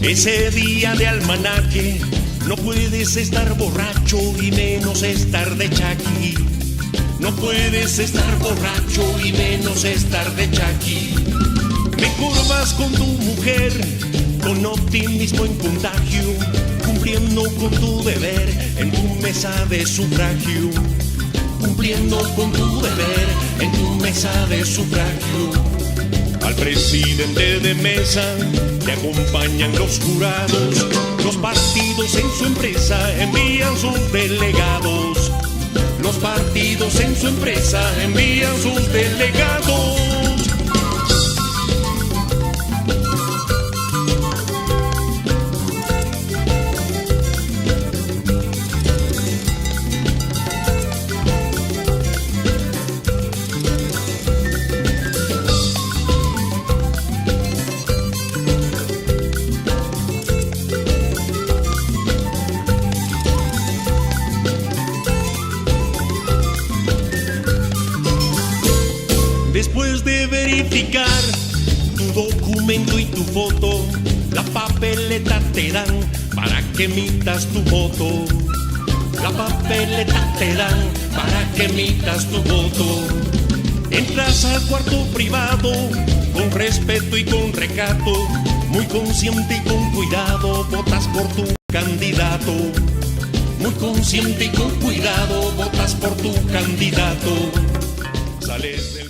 Ese día de almanaque no puedes estar borracho y menos estar de chaqui. No puedes estar borracho y menos estar de chaqui. Mejor vas con tu mujer, con optimismo en contagio, cumpliendo con tu deber en tu mesa de sufragio. Cumpliendo con tu deber en tu mesa de sufragio. Al presidente de mesa le acompañan los jurados. Los partidos en su empresa envían sus delegados. Los partidos en su empresa envían sus delegados. Después de verificar tu documento y tu foto, la papeleta te dan para que emitas tu voto. La papeleta te dan para que emitas tu voto. Entras al cuarto privado con respeto y con recato, muy consciente y con cuidado, votas por tu candidato. Muy consciente y con cuidado, votas por tu candidato. Sales del